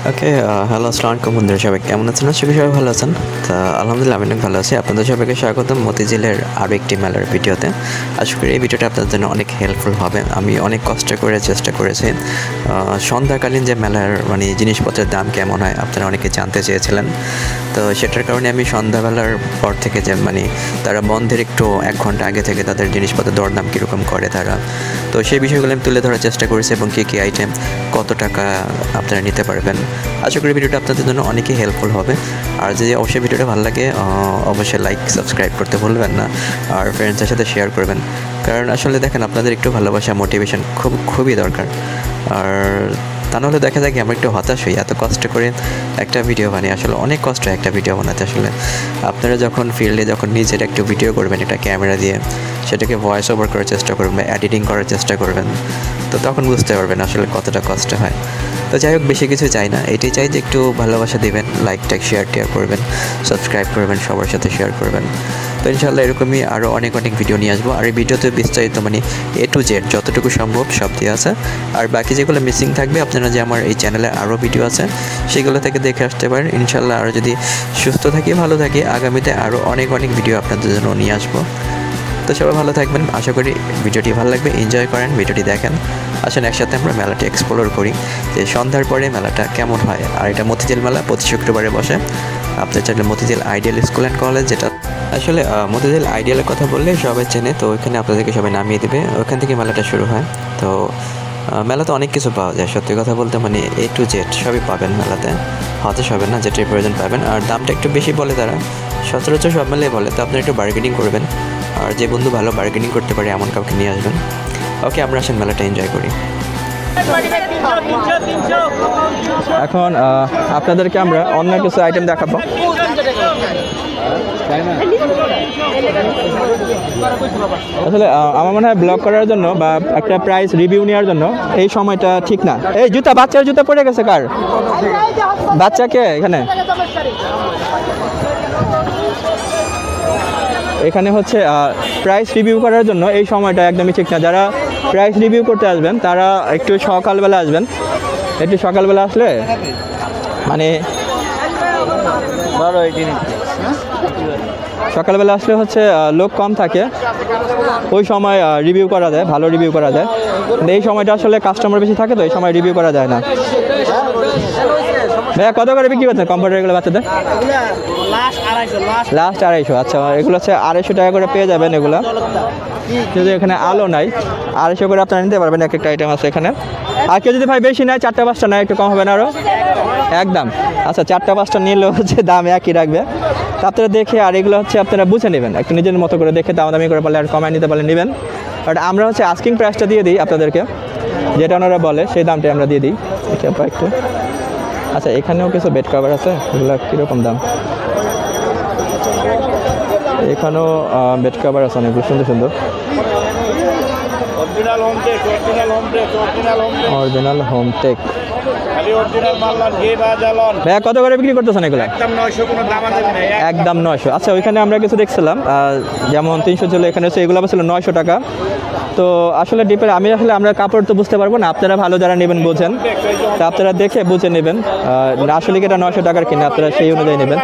ওকে, hello, আসসালামু আলাইকুম বন্ধুরা, সবাই কেমন আছেন? আশা করি সবাই ভালো আছেন। তা আলহামদুলিল্লাহ আমি অনেক ভালো আছি। আপনাদের সবাইকে স্বাগতম মতিঝিলের আরও একটি মেলার ভিডিওতে। আশা করি এই ভিডিওটা আপনাদের জন্য অনেক হেল্পফুল হবে। আমি অনেক কষ্ট করে চেষ্টা করেছি সন্ধ্যাকালীন যে মেলার জিনিসপত্রের দাম কেমন হয় আপনারা অনেকে জানতে চেয়েছিলেন। তো সেটার কারণে আমি সন্ধ্যাবেলার পর থেকে যে তারা বন্ধের একটু 1 ঘন্টা আগে থেকে তাদের জিনিসপত্রের দরদাম কীরকম করে তারা, তো সেই বিষয়গুলো আমি তুলে ধরার চেষ্টা করেছি এবং কী আইটেম কত টাকা আপনারা নিতে পারবেন। আশা করি ভিডিওটা আপনাদের জন্য অনেকই হেল্পফুল হবে। আর যদি অবশ্যই ভিডিওটা ভালো লাগে অবশ্যই লাইক সাবস্ক্রাইব করতে ভুলবেন না, আর ফ্রেন্ডসদের সাথে শেয়ার করবেন। কারণ আসলে দেখেন আপনাদের একটু ভালোবাসা মোটিভেশন খুবই দরকার। আর তা নাহলে দেখা যায় কি আমরা একটু হতাশ হই, এত কষ্ট করে একটা ভিডিও বানিয়ে আসলে অনেক কষ্ট হয় একটা ভিডিও বানাতে। আসলে আপনারা যখন ফিল্ডে যখন নিজের একটু ভিডিও করবেন একটা ক্যামেরা দিয়ে, সেটাকে ভয়েস ওভার করার চেষ্টা করবেন বা এডিটিং করার চেষ্টা করবেন, তো তখন বুঝতে পারবেন আসলে কতটা কষ্ট হয়। তো যাই হোক, বেশি কিছু চাই না, এটাই চাই যে একটু ভালোবাসা দেবেন, লাইক টাইক শেয়ার করবেন, সাবস্ক্রাইব করবেন, সবার সাথে শেয়ার করবেন। তো ইনশাআল্লাহ এরকমই আরও অনেক ভিডিও নিয়ে আসবো। আর এই ভিডিওতে বিস্তারিত A to Z যতটুকু সম্ভব সব দিয়ে আছে। আর বাকি যেগুলো মিসিং থাকবে আপনারা যে আমার এই চ্যানেলে আরও ভিডিও আছে সেগুলো থেকে দেখে আসতে পারেন। ইনশাআল্লাহ আরও যদি সুস্থ থাকি ভালো থাকি আগামীতে আরও অনেক ভিডিও আপনাদের জন্য নিয়ে আসবো। তো সবাই ভালো থাকবেন, আশা করি ভিডিওটি ভালো লাগবে, এনজয় করেন, ভিডিওটি দেখেন। আসেন একসাথে আমরা মেলাটি এক্সপ্লোর করি যে সন্ধ্যার পরে মেলাটা কেমন হয়। আর এটা মতিঝিল মেলা প্রতি শুক্রবারে বসে। আপনার চাইলে Motijheel ideal school and college, যেটা আসলে মতিঝিল আইডিয়ালের কথা বললে সবাই চেনে, তো ওইখানে আপনাদেরকে সবাই নামিয়ে দেবে, ওইখান থেকে মেলাটা শুরু হয়। তো মেলাতে অনেক কিছু পাওয়া যায়, সত্যি কথা বলতে A to Z সবই পাবেন মেলাতে, হতাশ হবেন না, যেটার প্রয়োজন পাবেন। আর দামটা একটু বেশি বলে তারা, সচরাচর সব মেলায় বলে, তো আপনারা একটু বার্গেনিং করবেন। আর যে বন্ধু ভালো বার্গেনিং করতে পারে এমন কাউকে নিয়ে আসবেন। ওকে, আমরা আসেন মেলাটা এনজয় করি। এখন আপনাদেরকে আমরা অন্য কিছু আইটেম দেখাবো। আসলে আমার মনে হয় ব্লগ করার জন্য বা একটা প্রাইস রিভিউ নেওয়ার জন্য এই সময়টা ঠিক না। এই জুতা, বাচ্চার জুতা পড়ে গেছে কার? বাচ্চাকে এখানে হচ্ছে প্রাইস রিভিউ করার জন্য এই সময়টা একদমই ঠিক না। যারা প্রাইস রিভিউ করতে আসবেন তারা একটু সকালবেলা আসবেন। একটু সকালবেলা আসলে সকালবেলা আসলে হচ্ছে লোক কম থাকে, ওই সময় রিভিউ করা যায়, ভালো রিভিউ করা যায়। কিন্তু এই সময়টা আসলে কাস্টমার বেশি থাকে, তো এই সময় রিভিউ করা যায় না। ভাইয়া কত করে বিক্রি করছেন কম্পিউটারগুলো বাচ্চাদের? লাস্ট 250। আচ্ছা, এগুলো হচ্ছে 250 টাকা করে পেয়ে যাবেন। এগুলো যদি এখানে আলো নাই 250 করে আপনারা নিতে পারবেন, এক একটা আইটেম আছে এখানে। আর কেউ যদি ভাই বেশি নেয় 4টা-5টা নেয় একটু কম হবে না আরও? একদম। আচ্ছা, 4টা-5টা নিলেও হচ্ছে দাম একই রাখবে। তা আপনারা দেখে, আর এগুলো হচ্ছে আপনারা বুঝে নেবেন, একটু নিজের মতো করে দেখে দামাদামি করে পারলে আর কমায় নিতে পারলে নেবেন। বাট আমরা হচ্ছে আস্কিং প্রাইসটা দিয়ে দিই আপনাদেরকে, যেটা ওনারা বলে সেই দামটাই আমরা দিয়ে দিই। এটা একটু আচ্ছা, এখানেও কিছু বেড কভার আছে, এগুলো কীরকম দাম? এখানেও বেড কভার আছে অনেকগুলো সুন্দর সুন্দর। Original Hometech. ভাইয়া কত করে বিক্রি করতেছেন এগুলো? একদম 900। আচ্ছা, ওইখানে আমরা কিছু দেখছিলাম যেমন 300 ছিল, এখানে হচ্ছে এগুলো ছিল 900 টাকা। তো আসলে ডিপেন্ড, আমরা কাপড় তো বুঝতে পারবো না, আপনারা ভালো যারা নেবেন বোঝেন, তা আপনারা দেখে বুঝে নেবেন। আসলে কি এটা 900 টাকার কিনা আপনারা সেই অনুযায়ী নেবেন।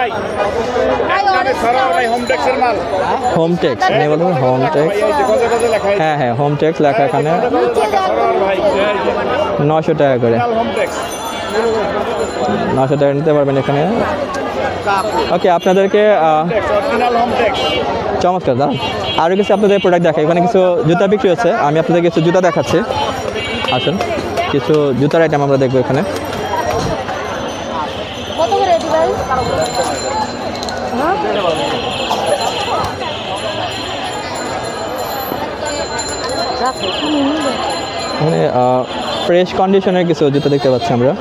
হোমটেক্স নেই বলুন, হোমটেক্স। হ্যাঁ, হোমটেক্স লেখা এখানে 900 টাকা করে। 900 টাকা নিতে পারবেন এখানে। ওকে, আপনাদেরকে চমৎকার দাম। আরও কিছু আপনাদের প্রোডাক্ট দেখাই। এখানে কিছু জুতা বিক্রি হচ্ছে, আমি আপনাদের কিছু জুতা দেখাচ্ছি। আসুন, কিছু জুতার আইটেম আমরা দেখবো এখানে। মানে ফ্রেশ কন্ডিশনের কিছু জুতা দেখতে পাচ্ছি আমরা।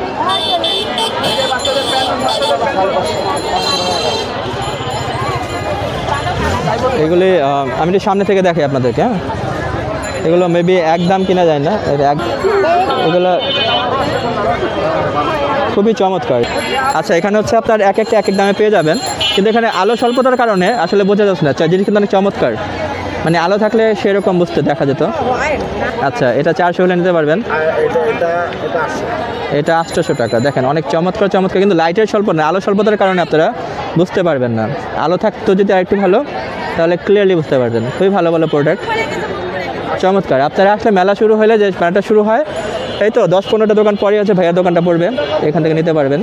এগুলি আমি একটু সামনে থেকে দেখাই আপনাদেরকে। হ্যাঁ, এগুলো মেবি একদম কিনা যায় না, এগুলো খুবই চমৎকার। আচ্ছা, এখানে হচ্ছে আপনার এক এক দামে পেয়ে যাবেন, কিন্তু এখানে আলো স্বল্পতার কারণে আসলে বোঝা যাচ্ছে না। জিনিস কিন্তু অনেক চমৎকার। মানে আলো থাকলে সেরকম বুঝতে দেখা যেত। আচ্ছা, এটা 400 হলে নিতে পারবেন। এটা 800 টাকা। দেখেন অনেক চমৎকার চমৎকার, কিন্তু লাইটের স্বল্প না, আলো স্বল্পতার কারণে আপনারা বুঝতে পারবেন না। আলো থাকতো যদি আরেকটু ভালো, তাহলে ক্লিয়ারলি বুঝতে পারবেন। খুবই ভালো ভালো প্রোডাক্ট, চমৎকার। আপনারা আসলে মেলা শুরু হলে যে মেলাটা শুরু হয়, এই তো 10-15টা দোকান পরে আছে, ভাইয়ার দোকানটা পড়বে, এখান থেকে নিতে পারবেন।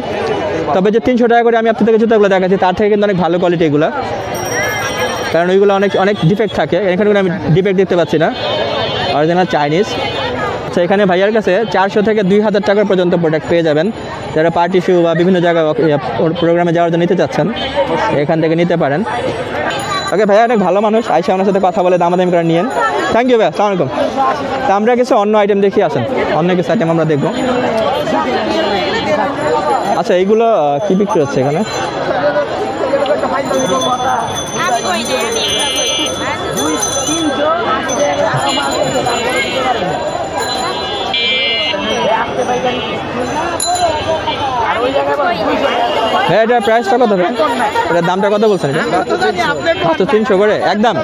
তবে যে 300 টাকা করে আমি আপনাদেরকে জুতাগুলো দেখাচ্ছি, তার থেকে কিন্তু অনেক ভালো কোয়ালিটি এগুলো, কারণ ওইগুলো অনেক অনেক ডিফেক্ট থাকে। এখানে আমি ডিফেক্ট দেখতে পাচ্ছি না, অরিজিনাল চাইনিজ। আচ্ছা, এখানে ভাইয়ার কাছে 400 থেকে 2000 টাকা পর্যন্ত প্রোডাক্ট পেয়ে যাবেন। যারা পার্টি শু বা বিভিন্ন জায়গায় প্রোগ্রামে যাওয়ার জন্য নিতে চাচ্ছেন, এখান থেকে নিতে পারেন। ওকে ভাইয়া, অনেক ভালো মানুষ, আইসা আমার সাথে কথা বলে দামাদামি করে নিয়েন। থ্যাংক ইউ ভাইয়া, আসসালামু আলাইকুম। তা আমরা কিছু অন্য আইটেম দেখি, আসেন অন্য কিছু আইটেম আমরা দেখব। আচ্ছা, এইগুলো কি বিক্রি হচ্ছে এখানে? হ্যাঁ, এটা প্রাইসটা কত? এটার দামটা কত বলছেন? এটা মাত্র 300 করে একদম?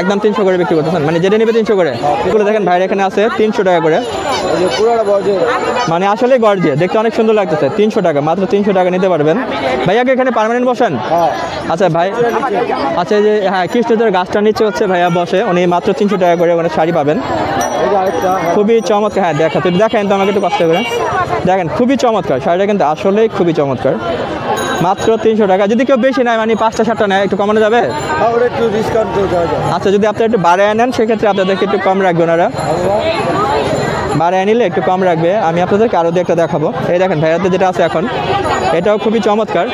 একদম 300 করে বিক্রি করতেছেন, মানে যেটা নেবে 300 করে। এগুলো দেখেন ভাইয়ের এখানে আছে 300 টাকা করে, মানে আসলে গর্জে, দেখতে অনেক সুন্দর লাগতেছে। 300 টাকা, মাত্র 300 টাকা নিতে পারবেন। ভাইয়াকে এখানে পার্মানেন্ট বসেন? আচ্ছা ভাই, আচ্ছা যে হ্যাঁ, কৃষ্ণচূড়ার গাছটা নিচে হচ্ছে ভাইয়া বসে, উনি মাত্র 300 টাকা করে মানে শাড়ি পাবেন। খুবই চমৎকার। হ্যাঁ দেখা, তুই দেখেন তো আমাকে একটু কষ্ট করে দেখেন, খুবই চমৎকার শাড়িটা, কিন্তু আসলেই খুবই চমৎকার। মাত্র 300 টাকা। যদি কেউ বেশি নেয়, মানে 5টা-7টা নেয়, একটু কমানো যাবে? আচ্ছা, যদি আপনারা একটু বাড়ায় নেন, সেক্ষেত্রে আপনাদেরকে একটু কম রাখবে ওনারা, বাড়ায় নিলে একটু কম রাখবে। আমি আপনাদেরকে আরও একটা দেখাবো। এই দেখেন ভাইয়াতে যেটা আছে এখন, এটাও খুবই চমৎকার।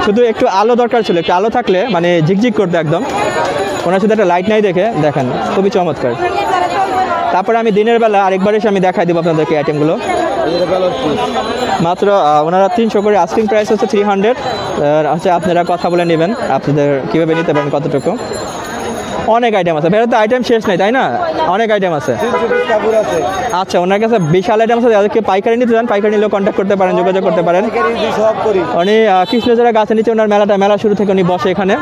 শুধু একটু আলো দরকার ছিল, একটু আলো থাকলে মানে ঝিকঝিক করতে একদম। ওনার সাথে একটা লাইট নাই দেখে দেখেন, খুবই চমৎকার। তারপরে আমি দিনের বেলা আরেকবার এসে আমি দেখাই দেবো আপনাদেরকে আইটেমগুলো। মাত্র ওনারা 300 করে, আস্কিং প্রাইস হচ্ছে 300। হচ্ছে আপনারা কথা বলে নেবেন আপনাদের কীভাবে নিতে পারেন, কতটুকু। অনেক আইটেম আছে ভাইয়া, তো আইটেম শেষ নেই তাই না? অনেক আইটেম আছে। আচ্ছা, ওনার কাছে বিশাল আইটেম আছে। যাদেরকে পাইকারি নিতে চান, পাইকারি নিলেও কন্ট্যাক্ট করতে পারেন, যোগাযোগ করতে পারেন। উনি কৃষ্ণচূড়া গাছের নিচে ওনার মেলা শুরু থেকে উনি বসে এখানে,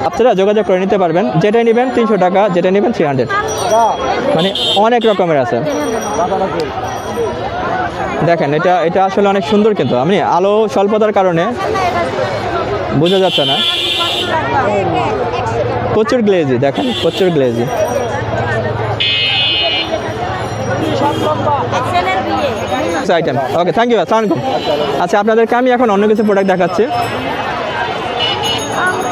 আপনারা যোগাযোগ করে নিতে পারবেন। যেটাই নেবেন 300 টাকা, যেটা নেবেন 300, মানে অনেক রকমের আছে। দেখেন এটা আসলে অনেক সুন্দর, কিন্তু আমি আলো স্বল্পতার কারণে বোঝা যাচ্ছে না। প্রচুর গ্লেজি, দেখেন প্রচুর glazy. Item okay, thank you, আসসালামু আলাইকুম। আচ্ছা, আপনাদেরকে আমি এখন অন্য কিছু প্রোডাক্ট দেখাচ্ছি।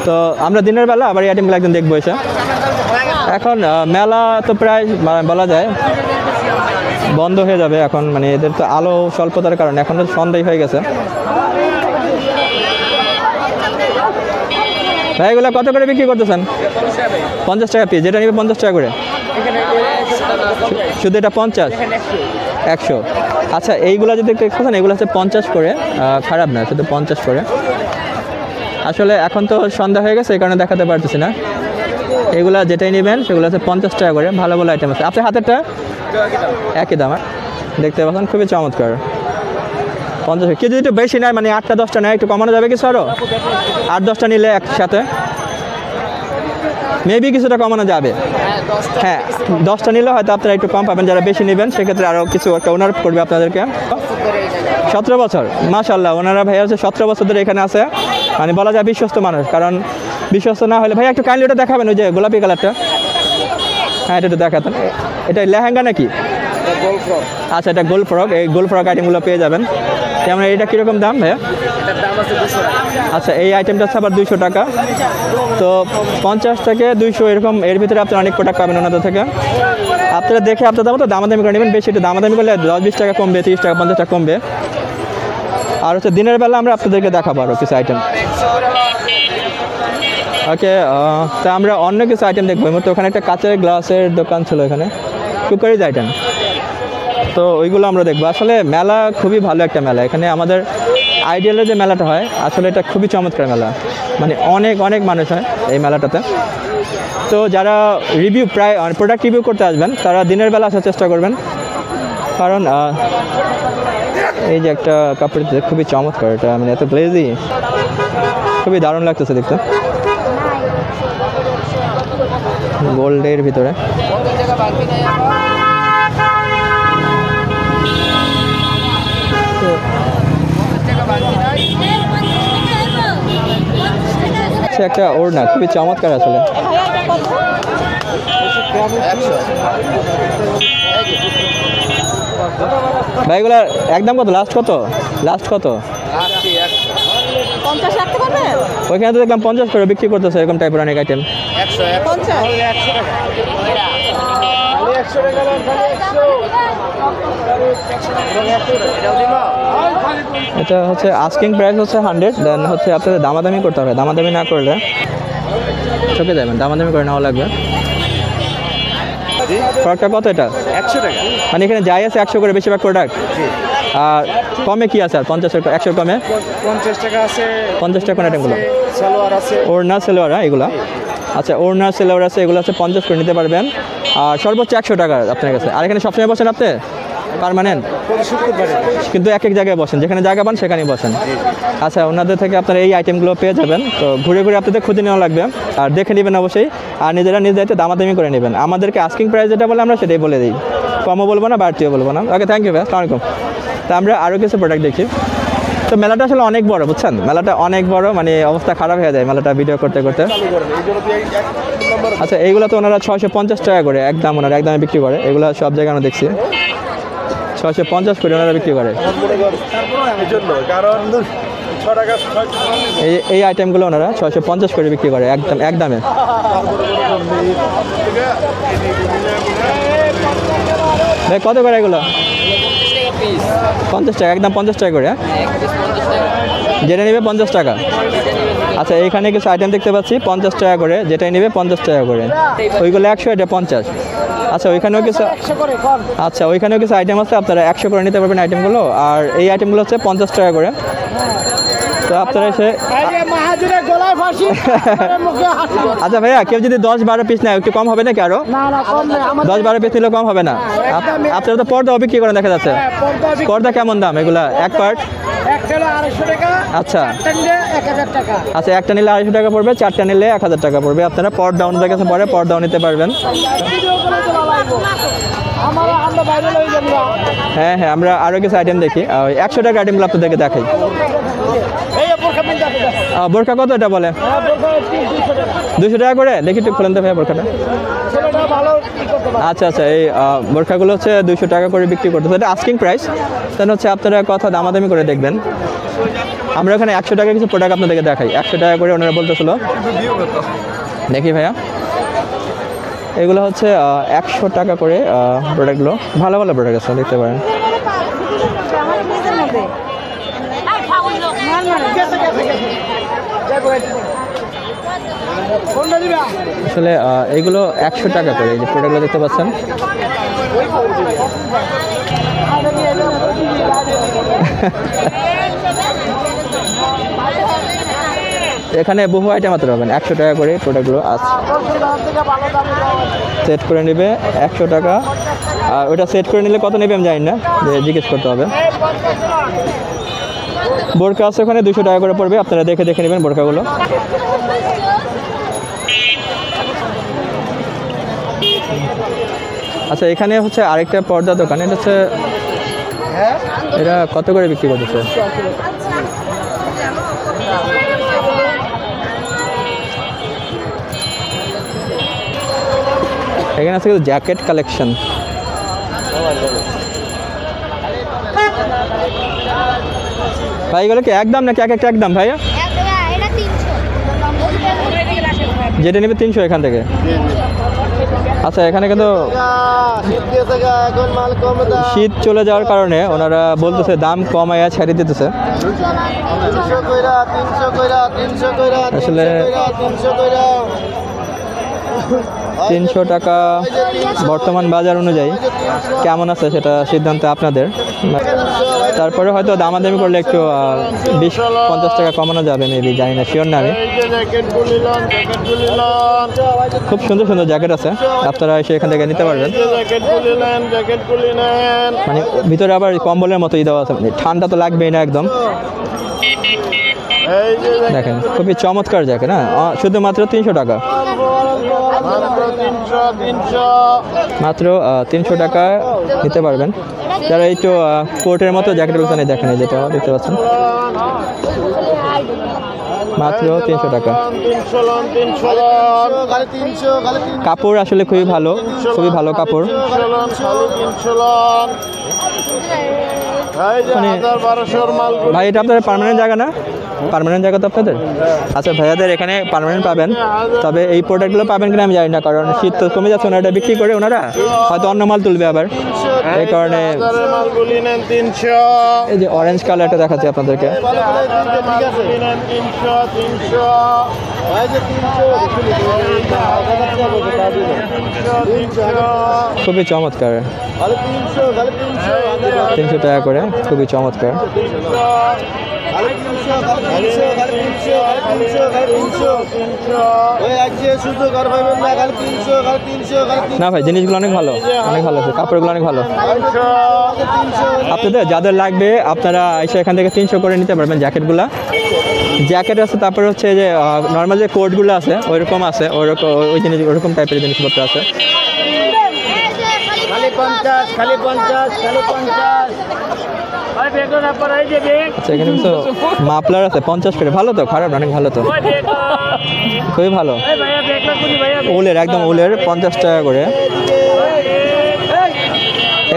তো আমরা দিনের বেলা আবার এই আইটেমগুলো একদিন দেখবো এসে। এখন মেলা তো প্রায় বলা যায় বন্ধ হয়ে যাবে এখন, মানে এদের তো আলো স্বল্পতার কারণে এখন তো সন্ধ্যায় হয়ে গেছে। ভাই, এগুলো কত করে বিক্রি করতেছেন? 50 টাকা পিস। যেটা নেবে 50 টাকা করে, শুধু এটা 50, 100। আচ্ছা, এইগুলো যদি দেখতেছেন, এগুলো হচ্ছে 50 করে, খারাপ না, শুধু 50 করে। আসলে এখন তো সন্ধ্যা হয়ে গেছে, এই কারণে দেখাতে পারতেছি না। এগুলা যেটাই নেবেন সেগুলো হচ্ছে 50 টাকা করে। ভালো ভালো আইটেম আছে। আপনার হাতেরটা একই দাম, দেখতে পাচ্ছেন, খুবই চমৎকার। 50। কেউ যদি একটু বেশি নেয়, মানে 8টা-10টা নেয়, একটু কমানো যাবে কিছু আরও? 8-10টা নিলে একসাথে মেবি কিছুটা কমানো যাবে। হ্যাঁ, 10টা নিলে হয়তো আপনারা একটু কম পাবেন। যারা বেশি নেবেন সেক্ষেত্রে আরও কিছু একটা ওনার করবে আপনাদেরকে। 17 বছর, মাশাআল্লাহ। ওনারা ভাইয়া হচ্ছে 17 বছর ধরে এখানে আছে, মানে বলা যায় বিশ্বস্ত মানুষ। কারণ বিশ্বস্ত না হলে, ভাইয়া একটু কাইন্ডলি ওটা দেখাবেন, ওই যে গোলাপি কালারটা। হ্যাঁ, এটা একটু দেখাতেন। এটা লেহেঙ্গা নাকি? আচ্ছা, এটা গোল ফ্রক। এই গোল ফ্রক আইটেমগুলো পেয়ে যাবেন। যেমন এটা কীরকম দাম ভাইয়া? আচ্ছা, এই আইটেমটা হচ্ছে আবার 200 টাকা। তো 50 থেকে 200 এরকম, এর ভিতরে আপনারা অনেক প্রোডাক্ট পাবেন ওনাদের থেকে। আপনারা দেখে আপনাদের মতো দামাদামি করে নেবেন। বেশি একটু দামাদামি করলে 10-20 টাকা কমবে, 30 টাকা 50 টাকা কমবে। আর হচ্ছে দিনের বেলা আমরা আপনাদেরকে দেখাবো আরও কিছু আইটেম। ওকে, তা আমরা অন্য কিছু আইটেম দেখবো। এই মুহূর্তে ওখানে একটা কাঁচের গ্লাসের দোকান ছিল, এখানে কুকারিজ আইটেম। তো ওইগুলো আমরা দেখবো। আসলে মেলা খুবই ভালো একটা মেলা। এখানে আমাদের আইডিয়ালের যে মেলাটা হয়, আসলে এটা খুবই চমৎকার মেলা, মানে অনেক অনেক মানুষ হয় এই মেলাটাতে। তো যারা প্রায় প্রোডাক্ট রিভিউ করতে আসবেন, তারা দিনের বেলা আসার চেষ্টা করবেন। কারণ এই যে একটা কাপড় খুবই চমৎকার, এটা মানে এত গ্লেজি, খুবই দারুণ লাগতেছে দেখতে। গোল্ডের ভিতরে। একটা ওড়না খুবই চমৎকার আসলে। ভাইগুলা একদম কত, লাস্ট কত, লাস্ট কত? ওইখানে তো দেখলাম 50 করে বিক্রি করতেছে এরকম টাইপের অনেক আইটেম। এটা হচ্ছে আস্কিং প্রাইস হচ্ছে 100, দেন হচ্ছে আপনাদের দামাদামি করতে হবে। দামাদামি না করলে চোখে যাবেন, দামাদামি করে নেওয়া লাগবে। প্রোডাক্টটা কত এটা? 100 টাকা। মানে এখানে যাই আছে 100 করে বেশিরভাগ প্রোডাক্ট। আর কমে কি আছে? আর 50 100 কমে 50 টাকা আছে, 50 টাকা আইটেমগুলো সালোয়ার আছে, ওড়না সালোয়ার এগুলো। আচ্ছা, ওড়না সালোয়ার আছে, এগুলো আছে 50 করে নিতে পারবেন। আর সর্বোচ্চ 100 টাকা আপনার কাছে। আর এখানে সবসময় বসেন আপনি পার্মানেন্ট? কিন্তু এক এক জায়গায় বসেন, যেখানে জায়গা পান সেখানেই বসেন। আচ্ছা, ওনাদের থেকে আপনারা এই আইটেমগুলো পেয়ে যাবেন। তো ঘুরে ঘুরে আপনাদের খুঁজে নেওয়া লাগবে আর দেখে নেবেন অবশ্যই। আর নিজেরা নিজ দায়িত্বে দামাদামি করে নেবেন। আমাদেরকে আস্কিং প্রাইস যেটা বলে আমরা সেটাই বলে দিই, কমও বলবো না বাড়তিও বলবো না। ওকে, থ্যাংক ইউ ভাই, আসসালামু আলাইকুম। তো আমরা আরও কিছু প্রোডাক্ট দেখি। তো মেলাটা আসলে অনেক বড়, বুঝছেন? মেলাটা অনেক বড়, মানে অবস্থা খারাপ হয়ে যায় মেলাটা ভিডিও করতে করতে। আচ্ছা, এইগুলো তো ওনারা 650 টাকা করে একদম, ওনারা একদমে বিক্রি করে। এগুলো সব জায়গায় আমরা দেখছি 650 করে ওনারা বিক্রি করে। এই আইটেমগুলো ওনারা 650 করে বিক্রি করে একদম একদমে। ভাই কত করে এগুলো? 50 টাকা, একদম 50 টাকা করে। যেটা নেবে 50 টাকা। আচ্ছা, এইখানে কিছু আইটেম দেখতে পাচ্ছি 50 টাকা করে, যেটাই নেবে 50 টাকা করে। ওইগুলো 100, এটা 50। আচ্ছা, ওইখানেও কিছু, আচ্ছা ওইখানেও কিছু আইটেম আছে, আপনারা 100 করে নিতে পারবেন আইটেমগুলো। আর এই আইটেমগুলো হচ্ছে 50 টাকা করে। তো আপনারা এসে আচ্ছা ভাইয়া, কেউ যদি 10-12 পিস নেয় একটু কম হবে নাকি? আরো 10-12 পিস নিলে কম হবে না? আপনারা তো পর্দা বিক্রি করেন দেখা যাচ্ছে। পর্দা কেমন দাম এগুলা? এক পার্ট আচ্ছা আচ্ছা, একটা নিলে 250 টাকা পড়বে, 4টা নিলে 1000 টাকা পড়বে। আপনারা পর্দা ওনাদের কাছে পরে পর্দাও নিতে পারবেন। হ্যাঁ হ্যাঁ, আমরা আরও কিছু আইটেম দেখি। 100 টাকা আইটেমগুলো আপনাদেরকে দেখাই। বোরখা কত এটা বলে? 200 টাকা করে। দেখি একটু খুলেন তো ভাইয়া বোরখাটা। আচ্ছা আচ্ছা, এই বোরখাগুলো হচ্ছে 200 টাকা করে বিক্রি করতেছে। এটা আস্কিং প্রাইস, তাহলে হচ্ছে আপনারা কথা দামাদামি করে দেখবেন। আমরা এখানে 100 টাকা কিছু প্রোডাক্ট আপনাদেরকে দেখাই। 100 টাকা করে ওনারা বলতেছিল। দেখি ভাইয়া, এগুলো হচ্ছে 100 টাকা করে প্রোডাক্টগুলো। ভালো ভালো প্রোডাক্ট আছে, দেখতে পারেন। আসলে এগুলো 100 টাকা করে, এই যে প্রোডাক্টগুলো দেখতে পাচ্ছেন। এখানে বহু আইটেম হাতে পাবেন। 100 টাকা করে প্রোডাক্টগুলো আছে। সেট করে নেবে 100 টাকা। আর ওটা সেট করে নিলে কত নেবে আমি জানি না, জিজ্ঞেস করতে হবে। বোরকা আছে ওখানে 200 টাকা করে পড়বে, আপনারা দেখে দেখে নেবেন বোরকাগুলো। আচ্ছা, এখানে হচ্ছে আরেকটা পর্দা দোকান। এটা হচ্ছে, এটা কত করে বিক্রি করতেছে? এখানে আছে কিন্তু জ্যাকেট কালেকশন। ভাই এগুলো কি একদম নাকি এক একটা একদম ভাইয়া? যেটা নেবে 300 এখান থেকে। আচ্ছা, এখানে কিন্তু শীত চলে যাওয়ার কারণে ওনারা বলতেছে দাম কমাইয়া ছাড়িয়ে দিতেছে। আসলে 300 টাকা বর্তমান বাজার অনুযায়ী কেমন আছে সেটা সিদ্ধান্ত আপনাদের। তারপরে হয়তো দামাদামি করলে একটু 20-50 টাকা কমানো যাবে মেবি, জানি না, শিওর না আমি। খুব সুন্দর সুন্দর জ্যাকেট আছে, আপনারা এসে এখান থেকে নিতে পারবেন। মানে ভিতরে আবার কম্বলের মতোই দেওয়া আছে, মানে ঠান্ডা তো লাগবেই না একদম। দেখেন খুবই চমৎকার জ্যাকেট, হ্যাঁ শুধুমাত্র 300 টাকা, মাত্র 300 টাকা নিতে পারবেন। যারা একটু কোটের মতো জ্যাকেট বলছেন, দেখেন এই যেটা দেখতে পাচ্ছেন, মাত্র 300 টাকা। কাপড় আসলে খুবই ভালো, খুবই ভালো কাপড়। ভাই এটা আপনাদের পার্মানেন্ট জায়গা না? পার্মানেন্ট জায়গা তো আপনাদের? আচ্ছা ভাইয়াদের এখানে পার্মানেন্ট পাবেন, তবে এই প্রোডাক্টগুলো পাবেন কিনা আমি জানি না, কারণ শীত তো কমে যাচ্ছে, ওনারা বিক্রি করে ওনারা হয়তো অন্য মাল তুলবে আবার, এই কারণে। এই যে অরেঞ্জ কালারটা দেখাচ্ছি আপনাদেরকে, খুবই চমৎকার, 300 টাকা করে, খুবই চমৎকার। না ভাই জিনিসগুলো অনেক ভালো, অনেক ভালো আছে, কাপড়গুলো অনেক ভালো। আপনাদের যাদের লাগবে আপনারা এসে এখান থেকে 300 করে নিতে পারবেন জ্যাকেটগুলো। জ্যাকেট আছে, তারপরে হচ্ছে যে নর্মাল যে কোটগুলো আছে ওইরকম আছে, ওইরকম ওই জিনিস ওরকম টাইপের জিনিসপত্র আছে। আচ্ছা এখানে তো মাফলার আছে 50 করে, ভালো তো, খারাপ অনেক ভালো তো, খুবই ভালো। উলের, একদম উলের, 50 টাকা করে।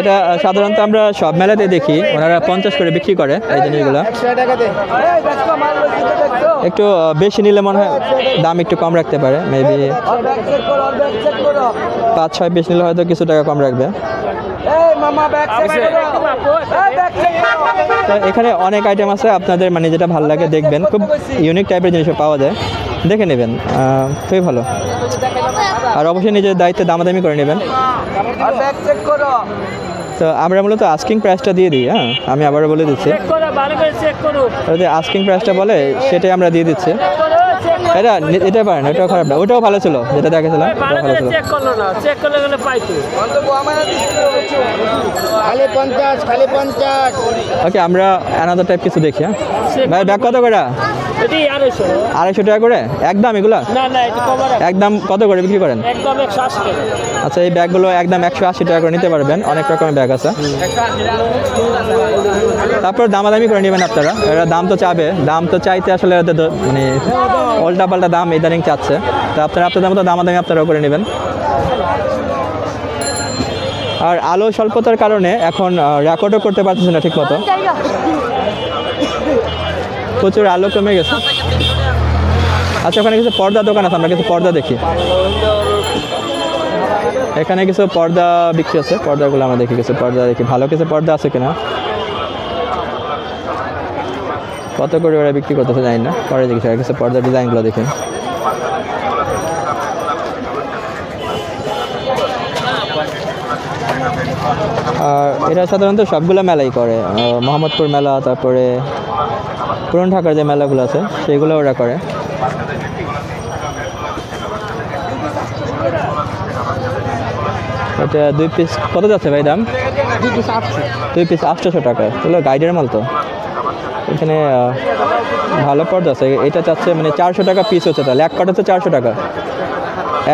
এটা সাধারণত আমরা সব মেলাতে দেখি ওনারা 50 করে বিক্রি করে এই জিনিসগুলো। একটু বেশি নিলে মনে হয় দাম একটু কম রাখতে পারে, মেবি 5-6 পিস নিলে হয়তো কিছু টাকা কম রাখবে। তো এখানে অনেক আইটেম আছে, আপনাদের মানে যেটা ভালো লাগে দেখবেন, খুব ইউনিক টাইপের জিনিস পাওয়া যায়, দেখে নেবেন, খুবই ভালো। আর অবশ্যই নিজের দায়িত্বে দামাদামি করে নেবেন। তো আমরা মূলত আস্কিং প্রাইসটা দিয়ে দিই, হ্যাঁ আমি আবারও বলে দিচ্ছি, যদি আস্কিং প্রাইসটা বলে সেটাই আমরা দিয়ে দিচ্ছি। এটা এটা পারেন, ওটাও খারাপ না, ওটাও ভালো ছিল, যেটা দেখেছিলাম ভালো ছিল। ওকে আমরা অ্যানাদার টাইপ কিছু দেখি। হ্যাঁ ভাই ব্যাগ কত করে? 250 টাকা করে একদম, এগুলা একদম কত করে বিক্রি করেন? আচ্ছা এই ব্যাগগুলো একদম 180 টাকা করে নিতে পারবেন, অনেক রকমের ব্যাগ আছে। তারপর দামাদামি করে নেবেন আপনারা, এরা দাম তো চাবে, দাম তো চাইতে আসলে মানে উল্টা পাল্টা দাম ইদানিং চাচ্ছে, তো আপনারা আপনাদের মতো দামাদামি আপনারাও করে নেবেন। আর আলো স্বল্পতার কারণে এখন রেকর্ডও করতে পারতেছি না ঠিক মতো, প্রচুর আলো কমে গেছে। আচ্ছা ওখানে কিছু পর্দা দোকান আছে, আমরা কিছু পর্দা দেখি। এখানে কিছু পর্দা বিক্রি আছে, পর্দাগুলো আমরা দেখি, কিছু পর্দা দেখি, ভালো কিছু পর্দা আছে কিনা। কত করে ওরা বিক্রি করতেছে জানি না, পরে দেখি কিছু পর্দা ডিজাইনগুলো দেখি। আর এরা সাধারণত সবগুলো মেলাই করে, মোহাম্মদপুর মেলা, তারপরে পুরান ঢাকার যে মেলাগুলো আছে সেগুলো ওরা করে। এটা 2 পিস কত যাচ্ছে ভাই দাম? 2 পিস 800 টাকা, এগুলো গাইডের মাল তো। এখানে ভালো পর্দা আছে, এটা চাচ্ছে মানে 400 টাকা পিস হচ্ছে, তাহলে এক পার্ট হচ্ছে 400 টাকা,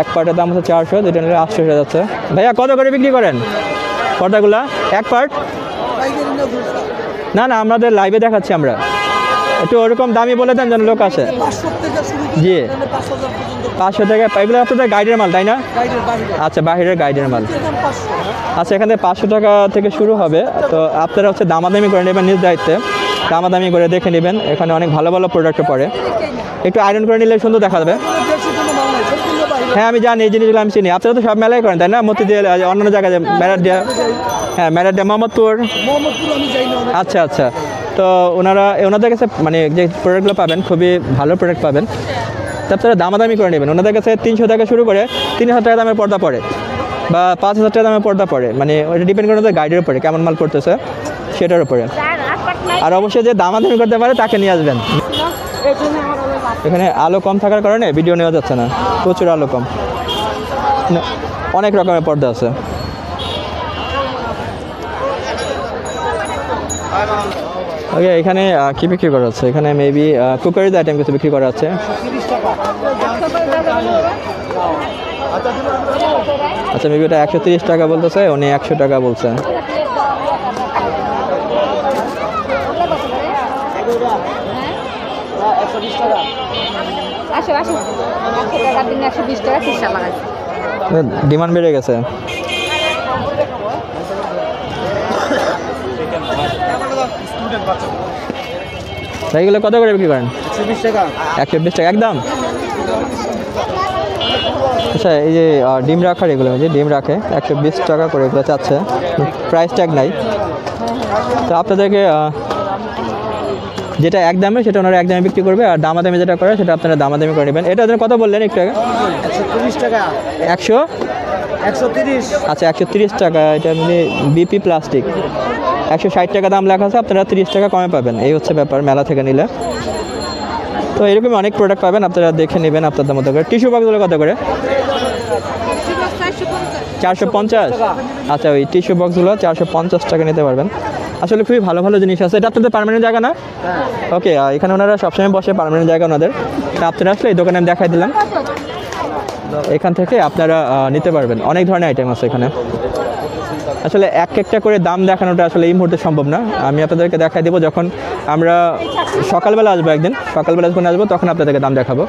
এক পার্টের দাম হচ্ছে 400, যেটা নিলে 800 যাচ্ছে। ভাইয়া কত করে বিক্রি করেন পর্দাগুলা এক পার্ট? না না আমাদের লাইভে দেখাচ্ছি আমরা, একটু ওরকম দামি বলে দেন যেন লোক আসে। জি 500 টাকা, এগুলো আপনাদের গাইডের মাল তাই না? আচ্ছা বাহিরের গাইডের মাল। আচ্ছা এখানে 500 টাকা থেকে শুরু হবে, তো আপনারা হচ্ছে দামাদামি করে নেবেন নিজ দায়িত্বে, দামাদামি করে দেখে নেবেন। এখানে অনেক ভালো ভালো প্রোডাক্ট পড়ে, একটু আয়রন করে নিলে সুন্দর দেখা যাবে। হ্যাঁ আমি জানি এই জিনিসগুলো আমি চিনি, আপনারা তো সব মেলাই করেন তাই না? মতিঝিল অন্যান্য জায়গায় ম্যারাডিয়া, হ্যাঁ ম্যারাডিয়া, মোহাম্মদপুর। আচ্ছা আচ্ছা, তো ওনাদের কাছে মানে যে প্রোডাক্টগুলো পাবেন খুবই ভালো প্রোডাক্ট পাবেন, তো আপনারা দামাদামি করে নেবেন। ওনাদের কাছে 300 টাকা শুরু করে 3000 টাকা দামের পর্দা পড়ে, বা 5000 টাকা দামের পর্দা পড়ে, মানে ওটা ডিপেন্ড করে ওদের গাইডের উপরে কেমন মাল পড়তেছে সেটার উপরে। আর অবশ্যই যে দামাদামি করতে পারে তাকে নিয়ে আসবেন। এখানে আলো কম থাকার কারণে ভিডিও নেওয়া যাচ্ছে না, প্রচুর আলো কম, অনেক রকমের পর্দা আছে। ওকে, এখানে কি বিক্রি করা হচ্ছে? এখানে মেবি কুকারিজ আইটেম কিছু বিক্রি করা হচ্ছে। আচ্ছা, মেবি এটা 130 টাকা বলতেছে, উনি 100 টাকা বলছে। ডিমান্ড বেড়ে গেছে। এইগুলো কত করে বিক্রি করেন? 120 টাকা। 120 টাকা একদম। আচ্ছা, এই যে ডিম রাখার এগুলো, যে ডিম রাখে 120 টাকা করে এগুলো চাচ্ছে, প্রাইস ট্যাগ নাই। তো আপনাদেরকে যেটা এক দামে সেটা ওনারা এক দামে বিক্রি করবে, আর দামাদামি যেটা করে সেটা আপনারা দামাদামি করে নেবেন। এটা কত বললেন একটু আগে? 130 টাকা। 130। আচ্ছা, 130 টাকা। এটা মানে বিপি প্লাস্টিক। 160 টাকা দাম লেখা আছে, আপনারা 30 টাকা কমে পাবেন। এই হচ্ছে ব্যাপার মেলা থেকে নিলে। তো এরকমই অনেক প্রোডাক্ট পাবেন, আপনারা দেখে নেবেন আপনাদের মতো করে। টিস্যু বক্সগুলো কত করে? 450। আচ্ছা, ওই টিস্যু বক্সগুলো 450 টাকা নিতে পারবেন। আসলে খুবই ভালো ভালো জিনিস আছে। এটা আপনাদের পার্মানেন্ট জায়গা না? ওকে, এখানে ওনারা সবসময় বসে, পার্মানেন্ট জায়গা ওনাদের। তা আপনারা আসলে এই দোকানে আমি দেখাই দিলাম, এখান থেকে আপনারা নিতে পারবেন। অনেক ধরনের আইটেম আছে এখানে। আসলে এক একটা করে দাম দেখানোটা আসলে এই মুহূর্তে সম্ভব না। আমি আপনাদেরকে দেখাই দেবো যখন আমরা সকালবেলা আসবো, একদিন সকালবেলা যখন আসবো তখন আপনাদেরকে দাম দেখাবো।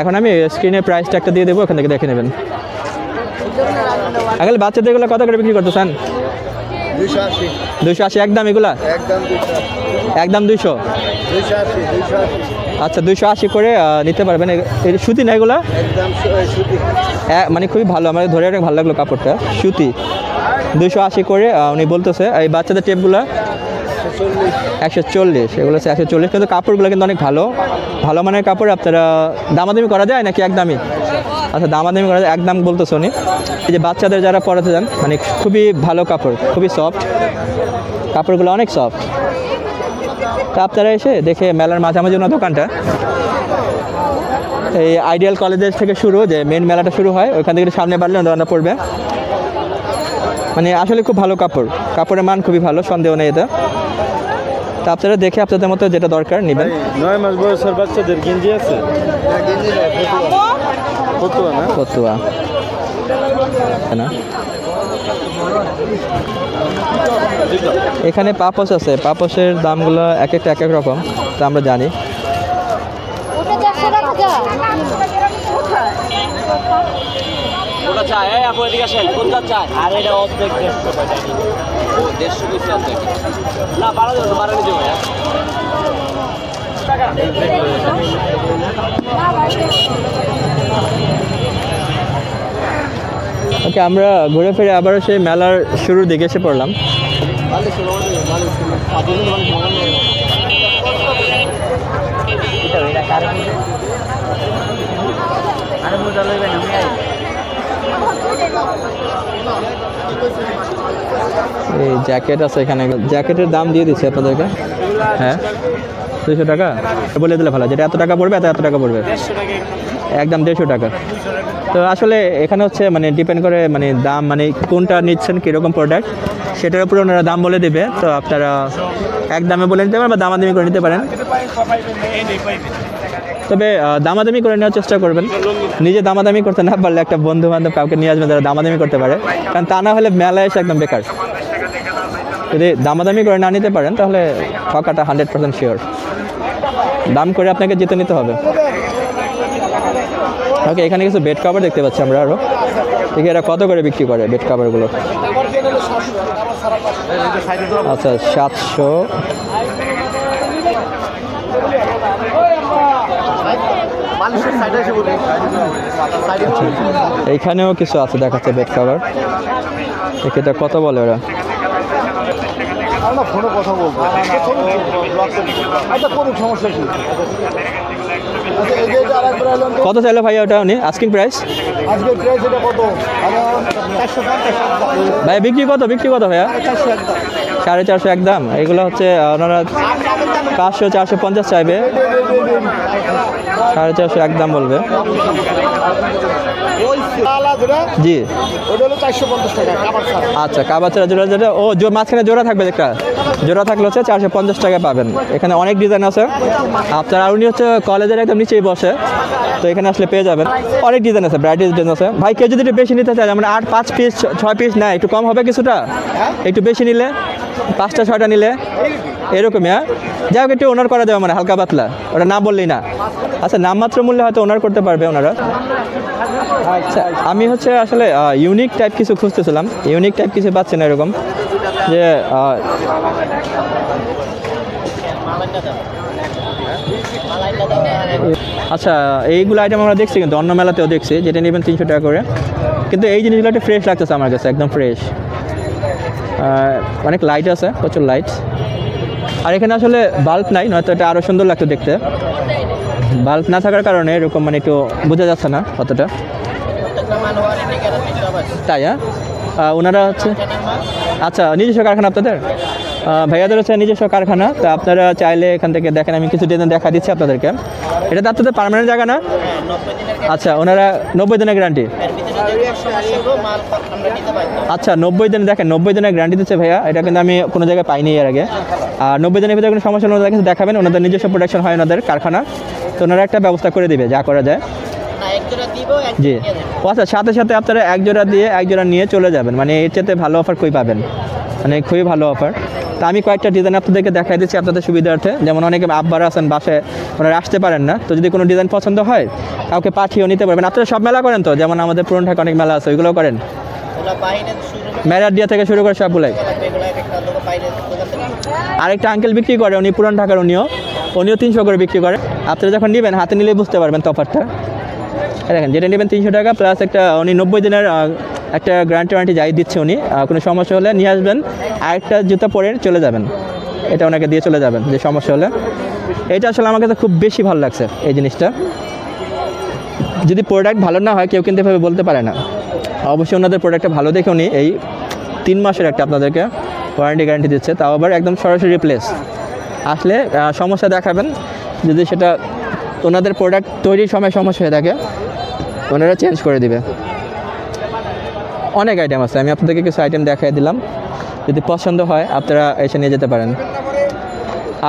এখন আমি স্ক্রিনে প্রাইসটা একটা দিয়ে দেবো, ওখান থেকে দেখে নেবেন। আসলে বাচ্চাদের এগুলো কত করে বিক্রি করতেছেন? 280। 280 একদম এগুলা? একদম 280। একদম 200? 280। আচ্ছা, 280 করে নিতে পারবেন। এই সুতি না এগুলা? একদম সুতি। মানে খুবই ভালো, আমার ধরে অনেক ভালো লাগলো কাপড়টা, সুতি। 280 করে উনি বলতেছে। এই বাচ্চাদের টেপগুলো 140, এগুলো হচ্ছে 140। কিন্তু কাপড়গুলো কিন্তু অনেক ভালো, ভালো মানের কাপড়। আপনারা দামাদামি করা যায় নাকি একদমই? আচ্ছা, দামাদামি করা যায়, একদম বলতেছে উনি। এই যে বাচ্চাদের যারা পরাতে যান, মানে খুবই ভালো কাপড়, খুবই সফট কাপড়গুলো, অনেক সফট। তা আপনারা এসে দেখে মেলার মাঝামাঝি ওনার দোকানটা, এই আইডিয়াল কলেজের থেকে শুরু, যে মেন মেলাটা শুরু হয় ওইখান থেকে সামনে বাড়লে দোকানটা পড়বে। মানে আসলে খুব ভালো কাপড়, কাপড়ের মান খুবই ভালো, সন্দেহ নেই এটা। তা আপনারা দেখে আপনাদের মতো যেটা দরকার নেবেন। 9 মাস বয়সের বাচ্চাদের গেঞ্জি আছে? ফতুয়া না? ফতুয়া না। এখানে পাপোশ আছে, পাপোশের দামগুলো এক একটা এক এক রকম, তা আমরা জানি। ওকে, আমরা ঘুরে ফিরে আবারও সেই মেলার শুরুর দিকে এসে পড়লাম। এই জ্যাকেট আছে এখানে, জ্যাকেটের দাম দিয়ে দিচ্ছি আপনাদেরকে। হ্যাঁ, 200 টাকা বলে দিলে ভালো, যেটা এত টাকা পড়বে এত টাকা পড়বে, একদম 150 টাকা। তো আসলে এখানে হচ্ছে মানে ডিপেন্ড করে, মানে দাম, মানে কোনটা নিচ্ছেন, কীরকম প্রোডাক্ট, সেটার উপরে ওনারা দাম বলে দেবে। তো আপনারা এক দামে বলে নিতে পারেন বা দামাদামি করে নিতে পারেন। তবে দামাদামি করে নেওয়ার চেষ্টা করবেন। নিজে দামাদামি করতে না পারলে একটা বন্ধু বান্ধব কাউকে নিয়ে আসবেন যারা দামাদামি করতে পারে, কারণ তা না হলে মেলায় এসে একদম বেকার। যদি দামাদামি করে না নিতে পারেন তাহলে ঠকাটা 100% শিওর। দাম করে আপনাকে জিতে নিতে হবে। ওকে, এখানে কিছু বেড কভার দেখতে পাচ্ছি আমরা আরও। দেখি এরা কত করে বিক্রি করে বেড কভারগুলো। আচ্ছা, 700। এইখানেও কিছু আছে দেখাচ্ছে বেড কভার। এটা কত বলে ওরা? ফোনে কথা বলবো। আচ্ছা, কোনো সমস্যা কি? কত চাইলো ভাইয়া ওটা উনি আস্কিং প্রাইস? আজকে প্রাইস এটা কত? 450। ভাই বিক্রি কত ভাইয়া? 450 একদম। এগুলো হচ্ছে ওনারা 500 450 চাইবে, 450 একদম বলবে। ওই লালা যেটা জি ওটা হলো 450 টাকা কাবার ছাড়া। আচ্ছা কাবাচরা জোড়া যেটা ও মাঝখানে জোড়া থাকবে একটা জোড়া থাকলে হচ্ছে 450 টাকা পাবেন। এখানে অনেক ডিজাইন আছে আপনার, আর উনি হচ্ছে কলেজের একদম নিচেই বসে, তো এখানে আসলে পেয়ে যাবেন অনেক ডিজাইন আছে, ভ্যারাইটিস ডিজাইন আছে। ভাই কেউ যদি একটু বেশি নিতে চায় মানে 5 পিস 6 পিস না একটু কম হবে কিছুটা, একটু বেশি নিলে 5টা 6টা নিলে এরকমই। হ্যাঁ যাই হোক একটু ওনার করা দেবে মানে হালকা পাতলা, ওটা না বললেই না। আচ্ছা নামমাত্র মূল্যে হয়তো ওনার করতে পারবে ওনারা। আচ্ছা আমি হচ্ছে আসলে ইউনিক টাইপ কিছু খুঁজতেছিলাম, ইউনিক টাইপ কিছু পাচ্ছি না এরকম যে আচ্ছা এইগুলো আইটেম আমরা দেখছি কিন্তু অন্য মেলাতেও দেখছি, যেটা নেবেন 300 টাকা করে, কিন্তু এই জিনিসগুলো একটু ফ্রেশ লাগতেছে আমার কাছে, একদম ফ্রেশ। অনেক লাইট আছে, প্রচুর লাইট। আর এখানে আসলে বাল্ব নাই, নয়তো এটা আরও সুন্দর লাগতো দেখতে। বাল্ব না থাকার কারণে এরকম মানে একটু বোঝা যাচ্ছে না অতটা। তাই হ্যাঁ ওনারা হচ্ছে আচ্ছা নিজস্ব কারখানা আপনাদের, ভাইয়াদের হচ্ছে নিজস্ব কারখানা, তো আপনারা চাইলে এখান থেকে দেখেন, আমি কিছু ডিজাইন দেখা দিচ্ছি আপনাদেরকে। এটা তো আপনাদের পার্মানেন্ট জায়গা না? আচ্ছা ওনারা 90 দিনের গ্যারান্টি। আচ্ছা 90 দিন, দেখেন 90 দিনের গ্যারান্টি দিচ্ছে ভাইয়া, এটা কিন্তু আমি কোনো জায়গায় পাইনি এর আগে। আর 90 দিনের ভিতরে কোনো সমস্যা হলে ওনাদের কাছে দেখাবেন, ওনাদের নিজস্ব প্রোডাকশন হয় ওনাদের কারখানা, তো ওনারা একটা ব্যবস্থা করে দিবে যা করা যায়। জি ও আচ্ছা সাথে সাথে আপনারা এক জোড়া দিয়ে এক জোড়া নিয়ে চলে যাবেন, মানে এর চেয়ে ভালো অফার কই পাবেন, মানে খুবই ভালো অফার। তা আমি কয়েকটা ডিজাইন আপনাদেরকে দেখাই দিচ্ছি আপনাদের সুবিধার্থে, যেমন অনেকে আব্বারা আছেন বাসায় ওনারা আসতে পারেন না, তো যদি কোনো ডিজাইন পছন্দ হয় কাউকে পাঠিয়েও নিতে পারবেন। আপনারা সব মেলা করেন তো, যেমন আমাদের পুরন ঢাকা অনেক মেলা আছে ওইগুলোও করেন, মেরাডিয়া থেকে শুরু করে সবগুলাই। আরেকটা আঙ্কেল বিক্রি করে, উনি পুরান ঢাকার, উনিও 300 করে বিক্রি করে। আপনারা যখন নেবেন হাতে নিলেই বুঝতে পারবেন তফাৎটা। দেখেন যেটা নেবেন 300 টাকা প্লাস একটা উনি 90 দিনের একটা গ্যারান্টি ওয়ারেন্টি যাই দিচ্ছে উনি, কোনো সমস্যা হলে নিয়ে আসবেন, আরেকটা জুতা পরে চলে যাবেন, এটা ওনাকে দিয়ে চলে যাবেন যে সমস্যা হলে। এটা আসলে আমার কাছে খুব বেশি ভালো লাগছে এই জিনিসটা। যদি প্রোডাক্ট ভালো না হয় কেউ কিন্তু এভাবে বলতে পারে না, অবশ্যই ওনাদের প্রোডাক্টটা ভালো দেখে উনি এই 3 মাসের একটা আপনাদেরকে ওয়ারেন্টি গ্যারান্টি দিচ্ছে, তাও আবার একদম সরাসরি রিপ্লেস। আসলে সমস্যা দেখাবেন, যদি সেটা ওনাদের প্রোডাক্ট তৈরির সময় সমস্যা হয়ে থাকে ওনারা চেঞ্জ করে দিবে। অনেক আইটেম আছে, আমি আপনাদেরকে কিছু আইটেম দেখাই দিলাম, যদি পছন্দ হয় আপনারা এসে নিয়ে যেতে পারেন।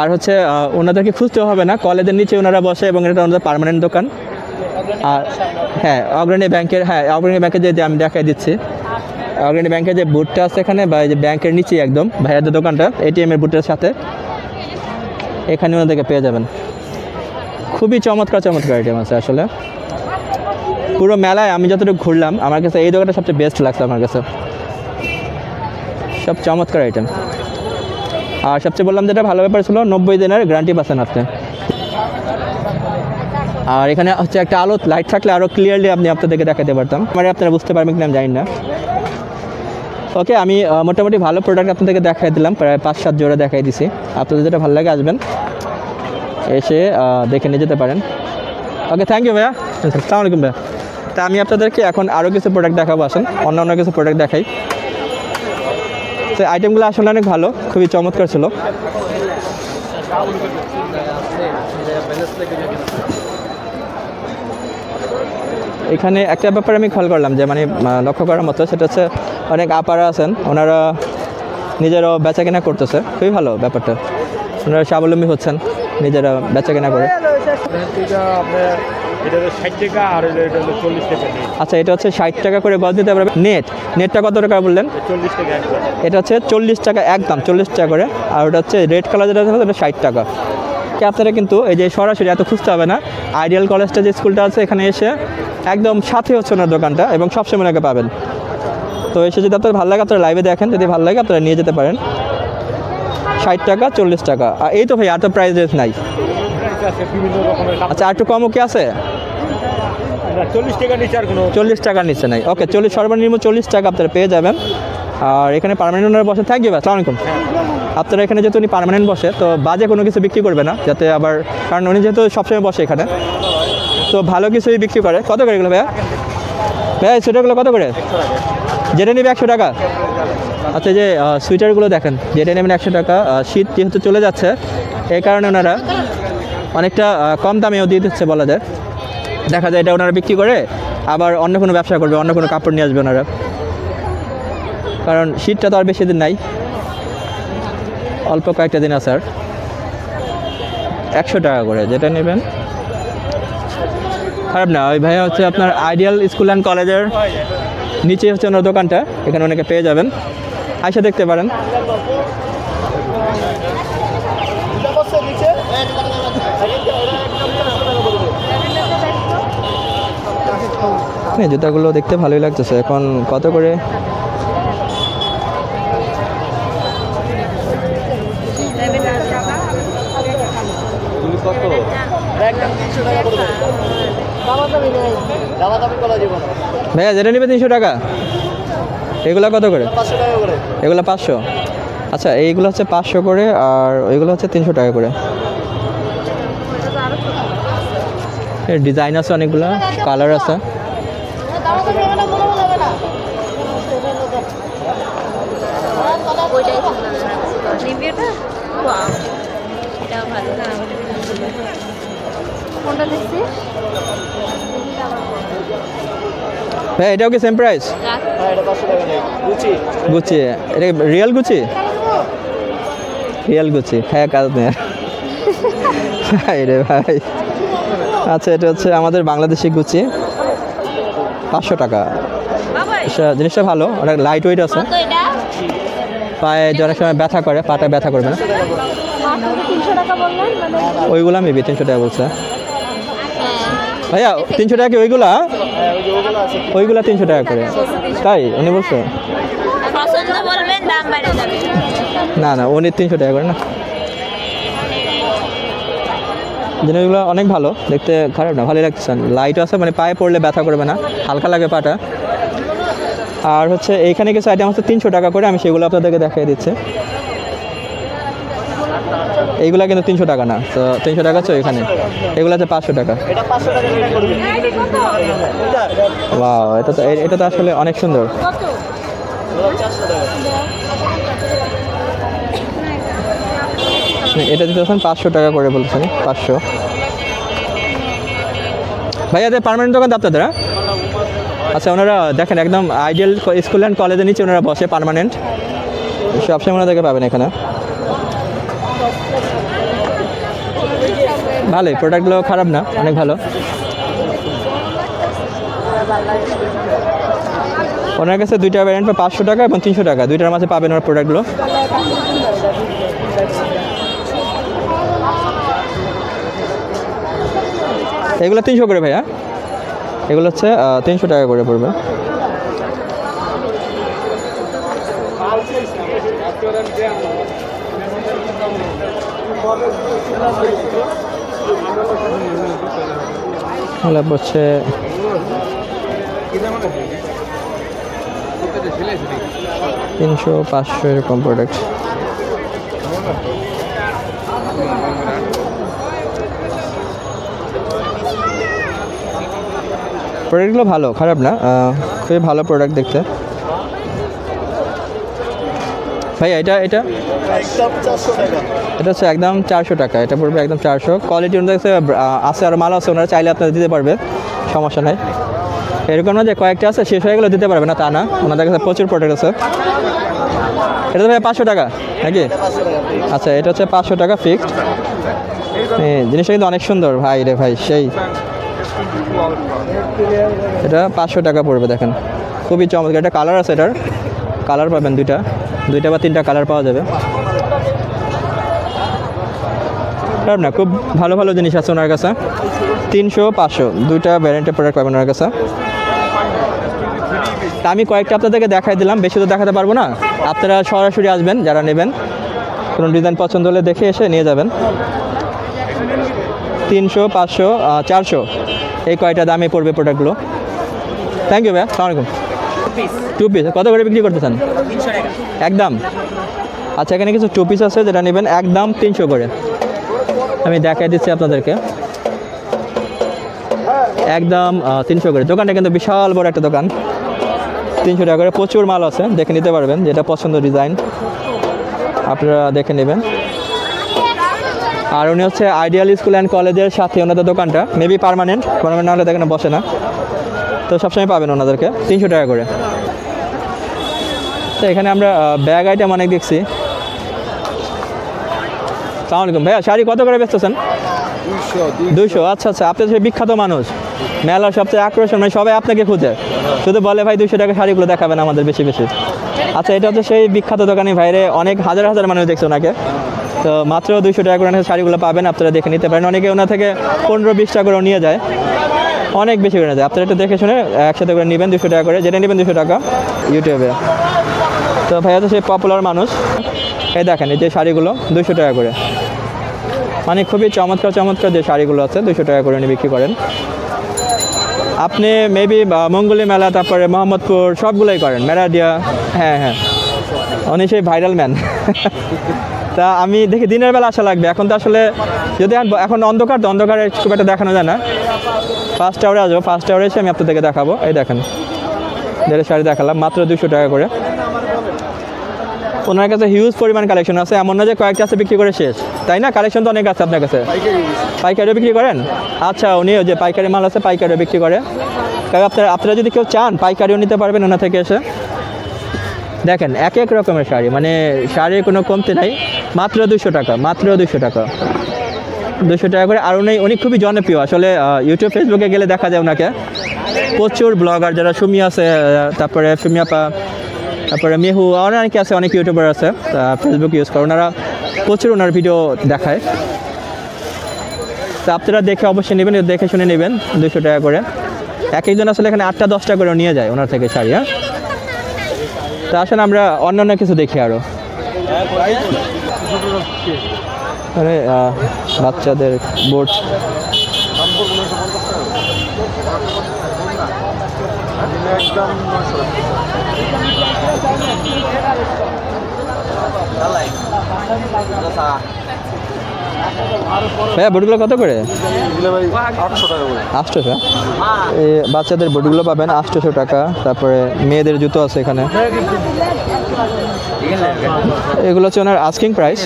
আর হচ্ছে ওনাদেরকে খুঁজতেও হবে না, কলেজের নিচে ওনারা বসে এবং এটা ওনাদের পার্মানেন্ট দোকান। আর হ্যাঁ অগ্রণী ব্যাংকের, হ্যাঁ অগ্রণী ব্যাংকের যে আমি দেখাই দিচ্ছি, অগ্রণী ব্যাংকের যে বুথটা আছে এখানে, বা যে ব্যাংকের নিচে একদম ভাইয়াদের দোকানটা এটিএমের বুথের সাথে, এখানে ওনাদেরকে পেয়ে যাবেন। খুবই চমৎকার চমৎকার আইটেম আছে আসলে। পুরো মেলায় আমি যতটুকু ঘুরলাম আমার কাছে এই দোকানটা সবচেয়ে বেস্ট লাগছে আমার কাছে, সব চমৎকার আইটেম। আর সবচেয়ে বললাম যেটা ভালো ব্যাপার ছিল 90 দিনের গ্যারান্টি পাচ্ছেন আপনি। আর এখানে হচ্ছে একটা আলো লাইট থাকলে আরও ক্লিয়ারলি আপনি আপনাদেরকে দেখাতে পারতাম, মানে আপনারা বুঝতে পারবেন কিনা আমি জানি না। ওকে আমি মোটামুটি ভালো প্রোডাক্ট আপনাদেরকে দেখাই দিলাম, প্রায় 5-7 জোড়া দেখাই দিছি। আপনাদের যেটা ভালো লাগে আসবেন, এসে দেখে নিয়ে যেতে পারেন। ওকে থ্যাংক ইউ ভাইয়া, আসসালামু আলাইকুম ভাইয়া। তা আমি আপনাদেরকে এখন আরও কিছু প্রোডাক্ট দেখাবো, আসেন অন্য কিছু প্রোডাক্ট দেখাই। তো আইটেমগুলো আসলে অনেক ভালো, খুবই চমৎকার ছিল। এখানে একটা ব্যাপার আমি খেয়াল করলাম যে মানে লক্ষ্য করার মতো, সেটা হচ্ছে অনেক আপারা আছেন ওনারা নিজেরাও বেচা কেনা করতেছে, খুবই ভালো ব্যাপারটা, ওনারা স্বাবলম্বী হচ্ছেন নিজেরা বেচা কেনা করে। আচ্ছা এটা হচ্ছে 60 টাকা করে গজ দিতে পারবে। নেটটা কত টাকা বললেন? 40 টাকা। এটা হচ্ছে 40 টাকা একদম, 40 টাকা করে। আর ওটা হচ্ছে রেড কালার যেটা আছে ওটা 60 টাকা। আপনারা কিন্তু এই যে সরাসরি এত খুঁজতে হবে না, আইডিয়াল কলেজটা যে স্কুলটা আছে এখানে এসে একদম সাথে হচ্ছে ওনার দোকানটা, এবং সবসময় ওনাকে পাবেন। তো এসে যদি আপনার ভালো লাগে আপনারা লাইভে দেখেন, যদি ভালো লাগে আপনারা নিয়ে যেতে পারেন। 60 টাকা 40 টাকা। আর এই তো ভাই এত প্রাইস রেট নাই। আচ্ছা আর একটু কমও কি আছে? 40 টাকা নিচে আর কোনো 40 টাকার নিচে নাই। ওকে 40 সর্বনিম্ন 40 টাকা আপনারা পেয়ে যাবেন। আর এখানে পার্মানেন্ট ওনার বসে। থ্যাংক ইউ ভাই, আসসালামু আলাইকুম। আপনারা এখানে যেহেতু উনি পার্মানেন্ট বসে, তো বাজে কোনো কিছু বিক্রি করবে না, যাতে আবার, কারণ উনি যেহেতু সবসময় বসে এখানে, তো ভালো কিছুই বিক্রি করে। কত করে এগুলো ভাইয়া? ভাইয়া সোয়েটারগুলো কত করে? যেটা নেবে 100 টাকা। আচ্ছা যে সোয়েটারগুলো দেখেন, যেটা নেবেন 100 টাকা। শীত যেহেতু চলে যাচ্ছে এই কারণে ওনারা অনেকটা কম দামেও দিয়ে দিচ্ছে বলা যায়। দেখা যায় এটা ওনারা বিক্রি করে আবার অন্য কোনো ব্যবসা করবে, অন্য কোনো কাপড় নিয়ে আসবে ওনারা, কারণ শীতটা তো আর বেশি দিন নাই, অল্প কয়েকটা দিন আছে। আর 100 টাকা করে যেটা নেবেন খারাপ না। ওই ভাইয়া হচ্ছে আপনার আইডিয়াল স্কুল অ্যান্ড কলেজের নিচে হচ্ছে ওনার দোকানটা, এখানে অনেকে পেয়ে যাবেন, আইসা দেখতে পারেন। জুতাগুলো দেখতে ভালোই লাগতেছে। এখন কত করে? ভাইয়া যেটা নেবে 300 টাকা, এগুলো কত করে? এগুলো 500। আচ্ছা, এইগুলো হচ্ছে 500 করে, আর ওইগুলো হচ্ছে 300 টাকা করে। এর ডিজাইন আছে অনেকগুলো, কালার আছে। ভাই এটাও কি সেম প্রাইস? গুচি, এটা রিয়েল গুচি? রিয়েল গুচি হ্যাঁ, কাজ নেই রে ভাই। আচ্ছা, এটা হচ্ছে আমাদের বাংলাদেশি গুচি, 500 টাকা। জিনিসটা ভালো, অনেক লাইট ওয়েট আছে, পায়ে অনেক সময় ব্যথা করে, পাটা ব্যথা করবে না। ওইগুলা মেবি 300 টাকা বলছে ভাইয়া। 300 টাকা কি ওইগুলা? ওইগুলা 300 টাকা করে, তাই উনি বলছে? না না, উনি 300 টাকা করে না। জিনিসগুলো অনেক ভালো দেখতে, খারাপ না, ভালোই লাগতেছে। লাইট আছে, মানে পায়ে পড়লে ব্যথা করবে না, হালকা লাগে পাটা। আর হচ্ছে এইখানে কিছু আইটেম আছে 300 টাকা করে, আমি সেগুলো আপনাদেরকে দেখিয়ে দিচ্ছি। এইগুলা কিন্তু 300 টাকা না, তো 300 টাকা আছে এখানে, এগুলো আছে 500 টাকা। ওয়াও, এটা তো আসলে অনেক সুন্দর। এটা দিতেছেন 500 টাকা করে বলছেন, 500। ভাইয়া এদের পার্মানেন্ট দোকান আপনাদের? আচ্ছা, ওনারা দেখেন একদম আইডিয়াল স্কুল অ্যান্ড কলেজের নিচে ওনারা বসে পার্মানেন্ট, সবসময় ওনাদেরকে পাবেন এখানে। ভালোই, প্রোডাক্টগুলো খারাপ না, অনেক ভালো। ওনার কাছে দুইটা ভ্যারিয়েন্ট 500 টাকা এবং 300 টাকা, দুইটার মাঝে পাবেন ওনার প্রোডাক্টগুলো। এগুলো 300 করে ভাইয়া, এগুলো হচ্ছে 300 টাকা করে পড়বে। হচ্ছে 300, 500 এরকম প্রোডাক্ট। প্রোডাক্টগুলো ভালো, খারাপ না, খুবই ভালো প্রোডাক্ট দেখতে। ভাই এটা হচ্ছে একদম 400 টাকা, এটা পড়বে একদম 400। কোয়ালিটি অনুযায়ী আছে, আর মাল আছে, ওনারা চাইলে আপনারা দিতে পারবে, সমস্যা নাই। এরকম না যে কয়েকটা আছে শেষ হয়ে গেলে দিতে পারবে না, তা না, ওনাদের কাছে প্রচুর প্রোডাক্ট আছে। এটা তো ভাই 500 টাকা নাকি? আচ্ছা, এটা হচ্ছে 500 টাকা ফিক্সড। জিনিসটা কিন্তু অনেক সুন্দর ভাই রে ভাই, সেই। এটা 500 টাকা পড়বে, দেখেন খুবই চমৎকার। এটা কালার আছে, এটার কালার পাবেন দুইটা বা তিনটা কালার পাওয়া যাবে। না, খুব ভালো ভালো জিনিস আছে ওনার কাছে। 300, 500 দুইটা ভ্যারিয়েন্টের প্রোডাক্ট পাবেন ওনার কাছে। তা আমি কয়েকটা আপনাদেরকে দেখাই দিলাম, বেশি তো দেখাতে পারবো না। আপনারা সরাসরি আসবেন, যারা নেবেন, কোনো ডিজাইন পছন্দ হলে দেখে এসে নিয়ে যাবেন। 300, 500, 400 এই কয়টা দামে পড়বে প্রোডাক্টগুলো। থ্যাংক ইউ ভাইয়া, আসসালামু আলাইকুম। 2 পিস কত করে বিক্রি করতেছেন? একদম। আচ্ছা, এখানে কিছু 2 পিস আছে, যেটা নেবেন একদম 300 করে। আমি দেখাই দিচ্ছি আপনাদেরকে, একদম 300 করে। দোকানটা কিন্তু বিশাল বড় একটা দোকান, 300 টাকা করে। প্রচুর মাল আছে, দেখে নিতে পারবেন, যেটা পছন্দ ডিজাইন আপনারা দেখে নেবেন। আর উনি হচ্ছে আইডিয়াল স্কুল অ্যান্ড কলেজের সাথে ওনাদের দোকানটা, মেবি পার্মানেন্ট না হলে দেখেন বসে না। তো সবসময় পাবেন ওনাদেরকে 300 টাকা করে। তো এখানে আমরা ব্যাগ আইটেম অনেক দেখছি। সালাম আলাইকুম ভাইয়া, শাড়ি কত করে বেচতেছেন? 200। আচ্ছা আচ্ছা, আপনি তো সেই বিখ্যাত মানুষ, মেলার সবচেয়ে আকর্ষণ, মানে সবাই আপনাকে খুঁজে, শুধু বলে ভাই 200 টাকা শাড়িগুলো দেখাবেন আমাদের বেশি বেশি। আচ্ছা, এটা হচ্ছে সেই বিখ্যাত দোকানি ভাইরে, অনেক হাজার হাজার মানুষ দেখছে ওনাকে। তো মাত্র 200 টাকা করে শাড়িগুলো পাবেন, আপনারা দেখে নিতে পারেন। অনেকে ওনা থেকে 15-20 টাকা করেও নিয়ে যায়, অনেক বেশি করে যায়। আপনারা একটু দেখে শুনে একসাথে করে নেবেন 200 টাকা করে, যেটা নেবেন 200 টাকা ইউটিউবে। তো ভাইয়া তো সেই পপুলার মানুষ। এই দেখেন এই যে শাড়িগুলো 200 টাকা করে, মানে খুবই চমৎকার চমৎকার যে শাড়িগুলো আছে 200 টাকা করে নিয়ে বিক্রি করেন। আপনি মেবি মঙ্গলী মেলা, তারপরে মোহাম্মদপুর সবগুলোই করেন, মেরাডিয়া। হ্যাঁ হ্যাঁ, উনি সেই ভাইরাল ম্যান। তা আমি দেখি দিনের বেলা আসা লাগবে, এখন তো আসলে যদি এখন অন্ধকার, তো অন্ধকারে খুব একটা দেখানো যায় না। 1st আওয়ারে আসবো, 1st আওয়ারে এসে আমি আপনাদেরকে দেখাবো। এই দেখেন যেটা শাড়ি দেখালাম মাত্র 200 টাকা করে। ওনার কাছে হিউজ পরিমাণ কালেকশন আছে, এমন না যে কয়েকটা আছে বিক্রি করে শেষ, তাই না? কালেকশন তো অনেক আছে আপনার কাছে। পাইকারিও বিক্রি করেন? আচ্ছা, উনিও যে পাইকারি মাল আছে পাইকারিও বিক্রি করে। কারণ আপনারা যদি কেউ চান পাইকারিও নিতে পারবেন ওনা থেকে এসে। দেখেন এক এক রকমের শাড়ি, মানে শাড়ির কোনো কমতি নাই। মাত্র 200 টাকা, মাত্র 200 টাকা, 200 টাকা করে। আর উনি খুবই জনপ্রিয় আসলে, ইউটিউব ফেসবুকে গেলে দেখা যায় ওনাকে। প্রচুর ব্লগার যারা সুমি আছে, তারপরে সুমিয়াপা, তারপরে মেহু, অনেকে আছে, অনেক ইউটিউবার আছে ফেসবুক ইউজ করে, ওনারা প্রচুর ওনার ভিডিও দেখায়। তো আপনারা দেখে অবশ্যই নেবেন, দেখে শুনে নেবেন 200 টাকা করে। এক একজন আসলে এখানে 8টা-10টা করে নিয়ে যায় ওনার থেকে শাড়ি। হ্যাঁ, তো আসলে আমরা অন্যান্য কিছু দেখি আরও। বাচ্চাদের বোট, ভাইয়া বোটগুলো কত করে? 800 টাকা করে। 800? এই বাচ্চাদের বোটগুলো পাবেন 800 টাকা। তারপরে মেয়েদের জুতো আছে এখানে, এগুলো হচ্ছে ওনার আস্কিং প্রাইস।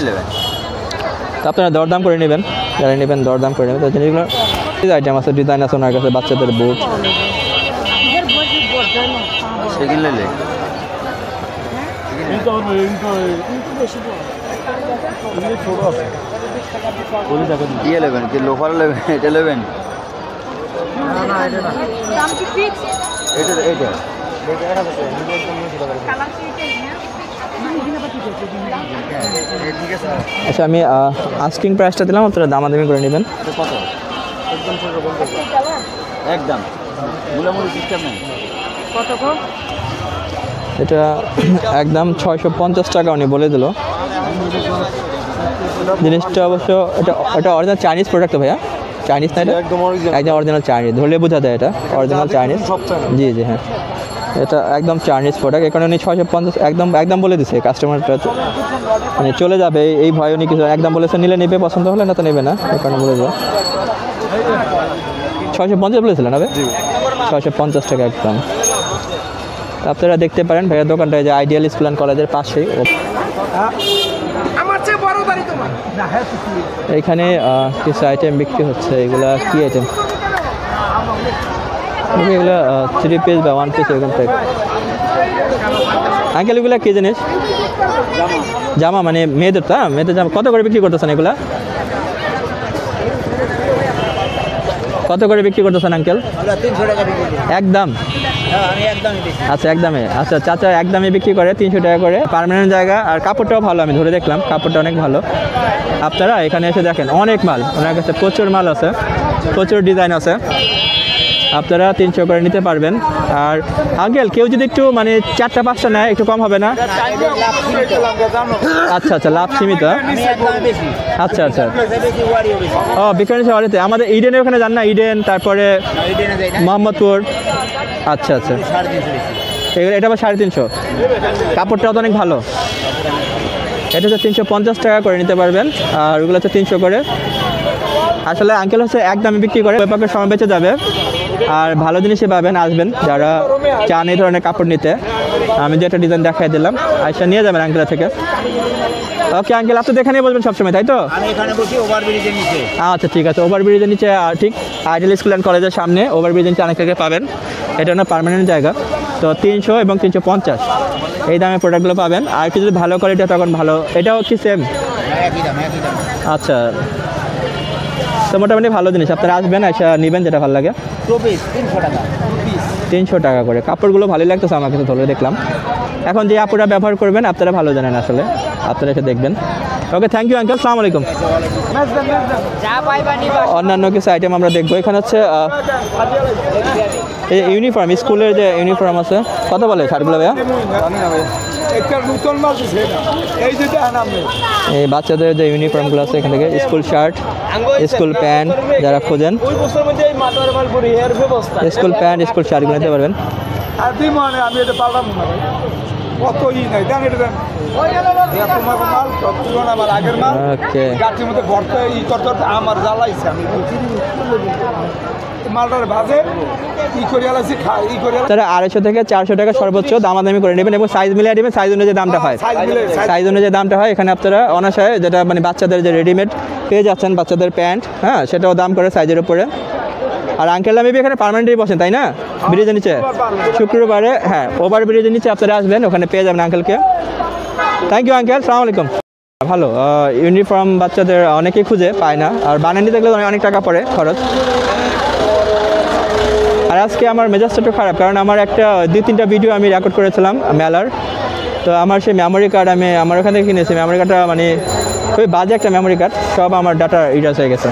তো আপনারা দরদাম করে নেবেন, যারা নেবেন দরদাম করে নেবেন। তো যেগুলো আইটেম আছে, ডিজাইন আছে ওনার কাছে, বাচ্চাদের বুট। আচ্ছা, আমি আস্কিং প্রাইসটা দিলাম, আপনারা দামাদামি করে নেবেন। একদম এটা একদম 650 টাকা উনি বলে দিল। জিনিসটা অবশ্য এটা অরিজিনাল চাইনিজ প্রোডাক্ট ভাইয়া, চাইনিজ না? এটা একদম অরিজিনাল চাইনিজ, ধরলে বোঝা যায় এটা অরিজিনাল চাইনিজ। জি জি হ্যাঁ, এটা একদম চাইনিজ প্রোডাক্ট। এখানে উনি 650 একদম বলে দিছে, কাস্টমারটা মানে চলে যাবে এই ভয় উনি কিছু একদম বলেছে, নিলে নেবে, পছন্দ হলে না তো নেবে না, এই কারণে বলে দেবো। 650 বলেছিলেন হবে? 650 টাকা একদম। আপনারা দেখতে পারেন ভাইয়ের দোকানটা যে আইডিয়াল স্কুল অ্যান্ড কলেজের পাশেই। এখানে কিছু আইটেম বিক্রি হচ্ছে, এগুলা কি আইটেম? এগুলো 3 পিস বা 1 পিস এরকম টাইপ। আঙ্কেল এগুলো কী জিনিস? জামা, মানে মেয়েদের তো? মেয়েদের জামা কত করে বিক্রি করতেছেন এগুলা? কত করে বিক্রি করতেছেন আঙ্কেল? 300 টাকা বিক্রি করি। একদম? আমি একদমই দিচ্ছি। আচ্ছা, একদমে। আচ্ছা, চাচা একদমই বিক্রি করে 300 টাকা করে, পার্মানেন্ট জায়গা। আর কাপড়টাও ভালো, আমি ধরে দেখলাম কাপড়টা অনেক ভালো। আপনারা এখানে এসে দেখেন, অনেক মাল ওনার কাছে, প্রচুর মাল আছে, প্রচুর ডিজাইন আছে, আপনারা 300 করে নিতে পারবেন। আর আঙ্কেল কেউ যদি একটু মানে 4টা-5টা নেয় একটু কম হবে না? আচ্ছা আচ্ছা, লাভ সীমিত। আচ্ছা আচ্ছা, ও বিক্রয় শহরেতে আমাদের ইডেনের ওখানে যান না? ইডেন, তারপরে মোহাম্মদপুর। আচ্ছা আচ্ছা, এটা আবার 350। কাপড়টাও তো অনেক ভালো। এটা হচ্ছে 350 টাকা করে নিতে পারবেন, আর ওগুলো হচ্ছে 300 করে। আসলে আঙ্কেল হচ্ছে একদমই বিক্রি করে, ব্যাপারের সময় বেঁচে যাবে। আর ভালো জিনিসই পাবেন, আসবেন যারা চান এই ধরনের কাপড় নিতে। আমি যে একটা ডিজাইন দেখাই দিলাম, আইসা নিয়ে যাবেন আঙ্কেলের থেকে। ওকে আঙ্কেল, আপনি এখানে বসবেন সবসময়, তাই তো? আমি এখানে বসি ওভারব্রিজের নিচে। আচ্ছা ঠিক আছে, ওভারব্রিজের নিচে, ঠিক আইডিয়াল স্কুল অ্যান্ড কলেজের সামনে ওভারব্রিজের নিচে অনেক থেকে পাবেন। এটা না পার্মানেন্ট জায়গা, তো 300 এবং 350 এই দামে প্রোডাক্টগুলো পাবেন। আর একটু যদি ভালো কোয়ালিটি তখন ভালো, এটাও কি সেম? একই দাম একই দাম। আচ্ছা, তো মোটামুটি ভালো জিনিস, আপনারা আসবেন এসে নেবেন যেটা ভালো লাগে। 300 টাকা 300 টাকা করে। কাপড়গুলো ভালোই লাগতেছে আমার কাছে, ধরে দেখলাম। এখন যে আপুরা ব্যবহার করবেন আপনারা ভালো জানেন, আসলে আপনারা এসে দেখবেন। ওকে, থ্যাংক ইউ আঙ্কেল, সালাম আলাইকুম। যা পাইবা নিবা। অন্যান্য কিছু আইটেম আমরা দেখবো। এখানে হচ্ছে এই ইউনিফর্ম, স্কুলের যে ইউনিফর্ম আছে, কত বলে শার্টগুলো ভাইয়া? জানি না ভাই, একটা নতুন মাল দিছে এটা, এই যে দেখেন আপনি। এই বাচ্চাদের যে ইউনিফর্মগুলো আছে এখান থেকে, স্কুল শার্ট, স্কুল প্যান্ট যারা খোঁজেন, ওই বছর মধ্যে এই মাটার মাল পরি এর ব্যবস্থা। স্কুল প্যান্ট স্কুল শার্টগুলো নিতে পারবেন। আর তুই মানে আমি এটা পারলাম না ভাই, কত নাই দেন এটা দেন। তোমার মাল সব পুরোনো মাল, আগের মাল ওকে, গাছের মধ্যে ভরতে করতে আমার জ্বালাইছে। আমি মালটার ভাজে করে আলাইছি, করে তারা 250 থেকে 400 টাকা সর্বোচ্চ দামাদামি করে নেবেন এবং সাইজ মিলিয়ে নেবেন, সাইজ অনুযায়ী দামটা হয়। সাইজ অনুযায়ী দামটা হয়। এখানে আপনারা অনাশয় যেটা মানে বাচ্চাদের যে রেডিমেড পেয়ে যাচ্ছেন, বাচ্চাদের প্যান্ট, হ্যাঁ, সেটাও দাম করে সাইজের উপরে। আর আঙ্কেল আমি এখানে পার্মানেন্টলি বসেন তাই না, ব্রিজের নিচে? শুক্রবারে, হ্যাঁ, ওভার ব্রিজের নিচে আপনারা আসবেন, ওখানে পেয়ে যাবেন আঙ্কেলকে। থ্যাংক ইউ আঙ্কেল, সালাম আলাইকুম। ভালো ইউনিফর্ম বাচ্চাদের অনেকেই খুঁজে পায় না, আর বানানি দেখলে অনেক টাকা পড়ে খরচ। আর আজকে আমার মেজাজটা একটু খারাপ, কারণ আমার একটা 2-3টা ভিডিও আমি রেকর্ড করেছিলাম মেলার, তো আমার সেই মেমোরি কার্ড আমি আমার ওখান থেকে কিনেছি। মেমোরি কার্ডটা মানে খুবই বাজে একটা মেমোরি কার্ড, সব আমার ডাটা ইরাস হয়ে গেছে।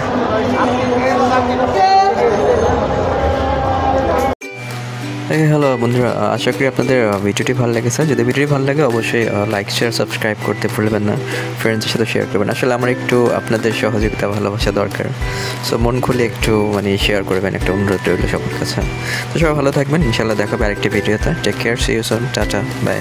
হ্যালো বন্ধুরা, আশা করি আপনাদের ভিডিওটি ভালো লেগেছে। যদি ভিডিওটি ভালো লাগে অবশ্যই লাইক শেয়ার সাবস্ক্রাইব করতে ভুলবেন না, ফ্রেন্ডসের সাথে শেয়ার করবেন। আসলে আমার একটু আপনাদের সহযোগিতা ভালোবাসা দরকার, সো মন খুলে একটু মানে শেয়ার করবেন, একটা অনুরোধ রইল সবার কাছে। তো সবাই ভালো থাকবেন, ইনশাল্লাহ দেখাবে আরেকটি ভিডিওতে। Take care, see you soon, tata, by.